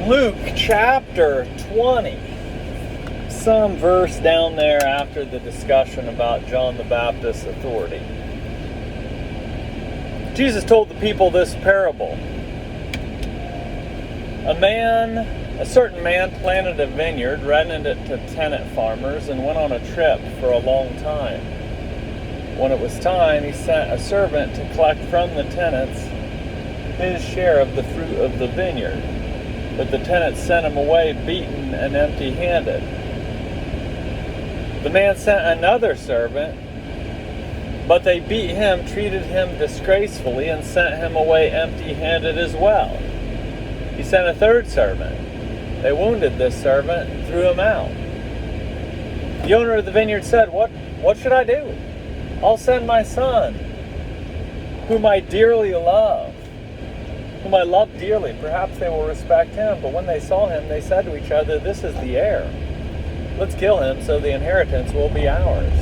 Luke chapter 20. Some verse down there after the discussion about John the Baptist's authority. Jesus told the people this parable. A certain man planted a vineyard, rented it to tenant farmers, and went on a trip for a long time. When it was time, he sent a servant to collect from the tenants his share of the fruit of the vineyard. But the tenants sent him away beaten and empty-handed. The man sent another servant, but they beat him, treated him disgracefully, and sent him away empty-handed as well. He sent a third servant. They wounded this servant and threw him out. The owner of the vineyard said, What should I do? I'll send my son, whom I dearly love, whom I love dearly. Perhaps they will respect him. But when they saw him, they said to each other, This is the heir. Let's kill him so the inheritance will be ours.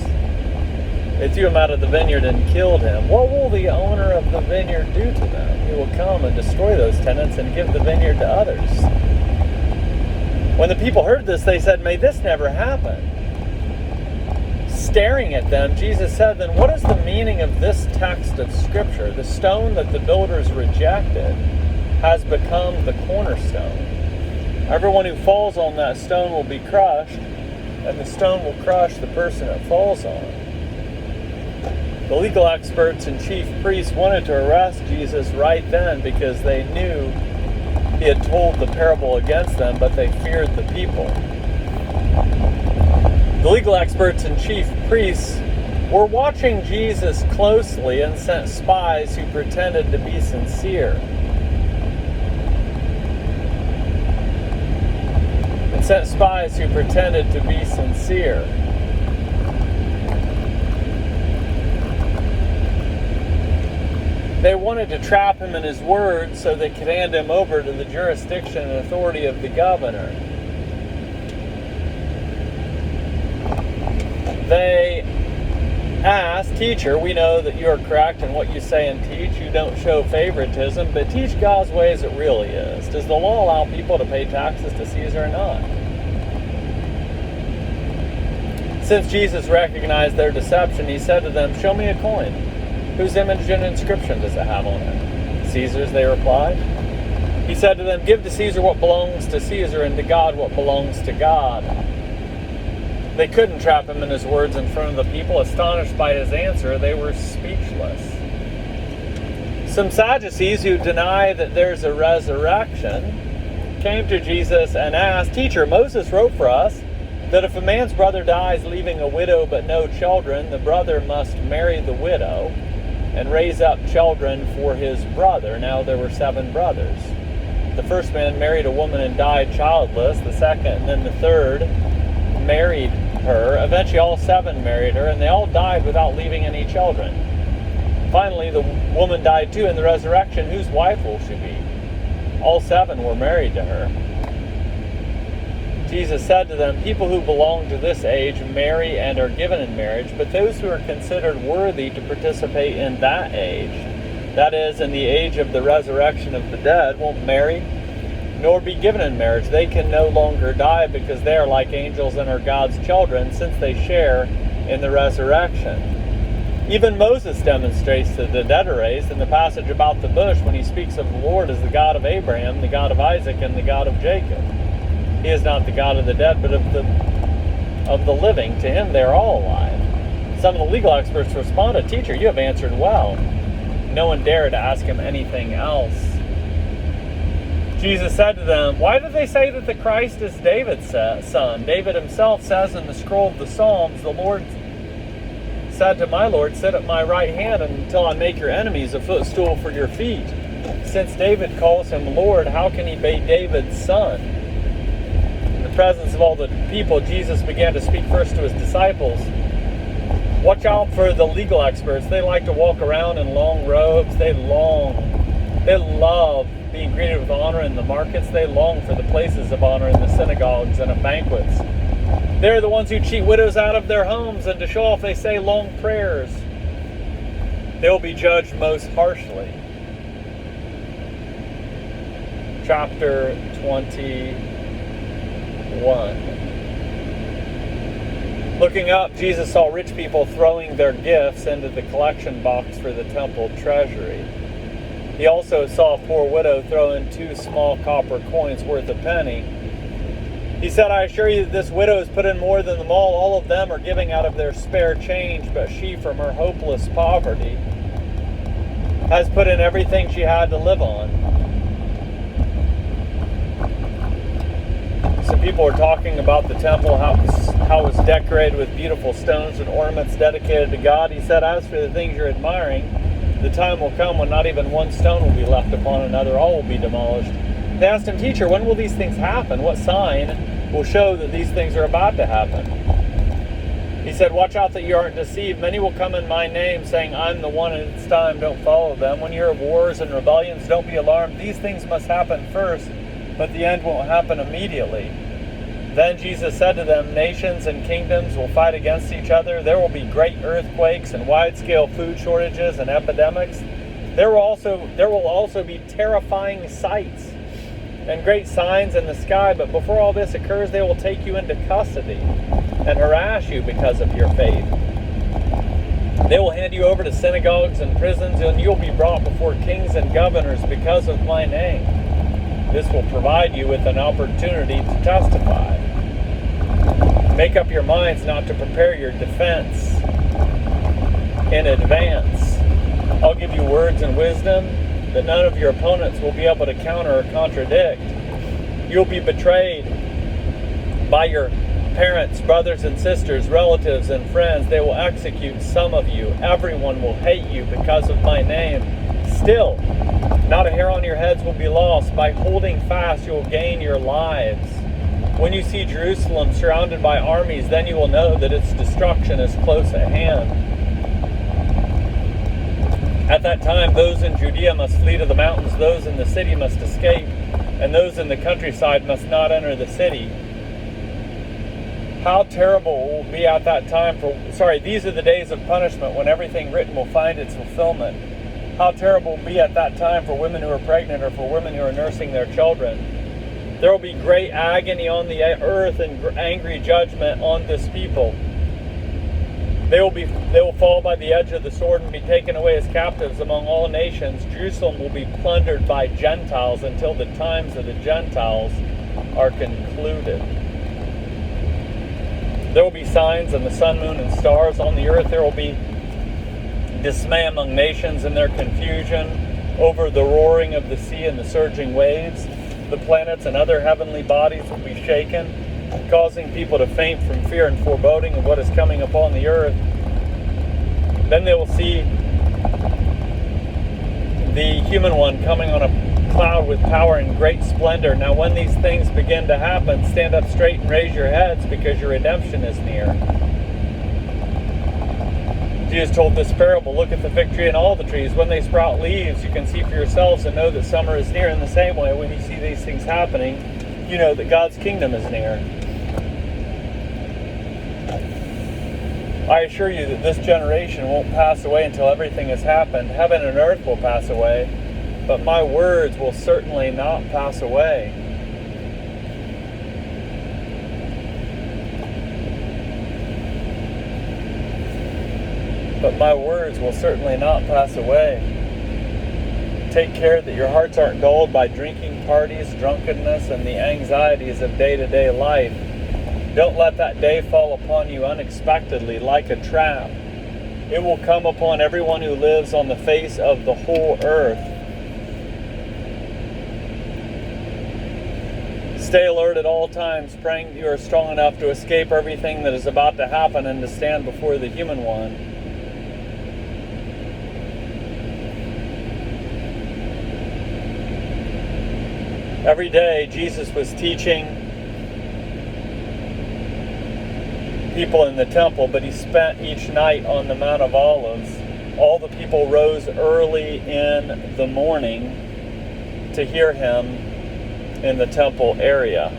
They threw him out of the vineyard and killed him. What will the owner of the vineyard do to them? He will come and destroy those tenants and give the vineyard to others. When the people heard this, they said, May this never happen. Staring at them, Jesus said, Then what is the meaning of this text of Scripture? The stone that the builders rejected has become the cornerstone. Everyone who falls on that stone will be crushed, and the stone will crush the person it falls on. The legal experts and chief priests wanted to arrest Jesus right then because they knew he had told the parable against them, but they feared the people. The legal experts and chief priests were watching Jesus closely and sent spies who pretended to be sincere. They wanted to trap him in his words so they could hand him over to the jurisdiction and authority of the governor. They asked, Teacher, we know that you are correct in what you say and teach. You don't show favoritism, but teach God's way as it really is. Does the law allow people to pay taxes to Caesar or not? Since Jesus recognized their deception, he said to them, Show me a coin. Whose image and inscription does it have on it? Caesar's, they replied. He said to them, Give to Caesar what belongs to Caesar, and to God what belongs to God. They couldn't trap him in his words in front of the people. Astonished by his answer, they were speechless. Some Sadducees who deny that there's a resurrection came to Jesus and asked, Teacher, Moses wrote for us that if a man's brother dies leaving a widow but no children, the brother must marry the widow and raise up children for his brother. Now there were 7 brothers. The first man married a woman and died childless. The second and then the third married her. Eventually all 7 married her, and they all died without leaving any children. Finally, the woman died too. In the resurrection, whose wife will she be? All 7 were married to her. Jesus said to them, People who belong to this age marry and are given in marriage, but those who are considered worthy to participate in that age, that is, in the age of the resurrection of the dead, won't marry nor be given in marriage. They can no longer die because they are like angels and are God's children, since they share in the resurrection. Even Moses demonstrates that the dead are raised in the passage about the bush when he speaks of the Lord as the God of Abraham, the God of Isaac, and the God of Jacob. He is not the God of the dead, but of the living. To him they are all alive. Some of the legal experts responded, Teacher, you have answered well. No one dared to ask him anything else. Jesus said to them, Why do they say that the Christ is David's son? David himself says in the scroll of the Psalms, The Lord said to my Lord, Sit at my right hand until I make your enemies a footstool for your feet. Since David calls him Lord, how can he be David's son? In the presence of all the people, Jesus began to speak first to his disciples. Watch out for the legal experts. They like to walk around in long robes. They love being greeted with honor in the markets. They long for the places of honor in the synagogues and at banquets. They're the ones who cheat widows out of their homes, and to show off they say long prayers. They will be judged most harshly. chapter 21. Looking up, Jesus saw rich people throwing their gifts into the collection box for the temple treasury. He also saw a poor widow throw in 2 small copper coins worth a penny. He said, I assure you that this widow has put in more than them all. All of them are giving out of their spare change, but she, from her hopeless poverty, has put in everything she had to live on. Some people are talking about the temple, how it was decorated with beautiful stones and ornaments dedicated to God. He said, as for the things you're admiring, the time will come when not even one stone will be left upon another, all will be demolished. They asked him, Teacher, when will these things happen? What sign will show that these things are about to happen? He said, watch out that you aren't deceived. Many will come in my name, saying, I'm the one, and it's time. Don't follow them. When you hear of wars and rebellions, don't be alarmed. These things must happen first, but the end won't happen immediately. Then Jesus said to them, nations and kingdoms will fight against each other. There will be great earthquakes and wide-scale food shortages and epidemics. There will also be terrifying sights and great signs in the sky. But before all this occurs, they will take you into custody and harass you because of your faith. They will hand you over to synagogues and prisons, and you'll be brought before kings and governors because of my name. This will provide you with an opportunity to testify. Make up your minds not to prepare your defense in advance. I'll give you words and wisdom that none of your opponents will be able to counter or contradict. You'll be betrayed by your parents, brothers and sisters, relatives and friends. They will execute some of you. Everyone will hate you because of my name. Still, not a hair on your heads will be lost. By holding fast, you will gain your lives. When you see Jerusalem surrounded by armies, then you will know that its destruction is close at hand. At that time, those in Judea must flee to the mountains, those in the city must escape, and those in the countryside must not enter the city. How terrible it will be at that time these are the days of punishment when everything written will find its fulfillment. How terrible it will be at that time for women who are pregnant or for women who are nursing their children. There will be great agony on the earth and angry judgment on this people. They will fall by the edge of the sword and be taken away as captives among all nations. Jerusalem will be plundered by Gentiles until the times of the Gentiles are concluded. There will be signs in the sun, moon, and stars. On the earth there will be dismay among nations in their confusion over the roaring of the sea and the surging waves. The planets and other heavenly bodies will be shaken, causing people to faint from fear and foreboding of what is coming upon the earth. Then they will see the human one coming on a cloud with power and great splendor. Now when these things begin to happen, stand up straight and raise your heads, because your redemption is near. Jesus told this parable, look at the fig tree and all the trees. When they sprout leaves, you can see for yourselves and know that summer is near. In the same way, when you see these things happening, you know that God's kingdom is near. I assure you that this generation won't pass away until everything has happened. Heaven and earth will pass away, but my words will certainly not pass away. But my words will certainly not pass away. Take care that your hearts aren't dulled by drinking parties, drunkenness, and the anxieties of day-to-day life. Don't let that day fall upon you unexpectedly like a trap. It will come upon everyone who lives on the face of the whole earth. Stay alert at all times, praying that you are strong enough to escape everything that is about to happen and to stand before the human one. Every day, Jesus was teaching people in the temple, but he spent each night on the Mount of Olives. All the people rose early in the morning to hear him in the temple area.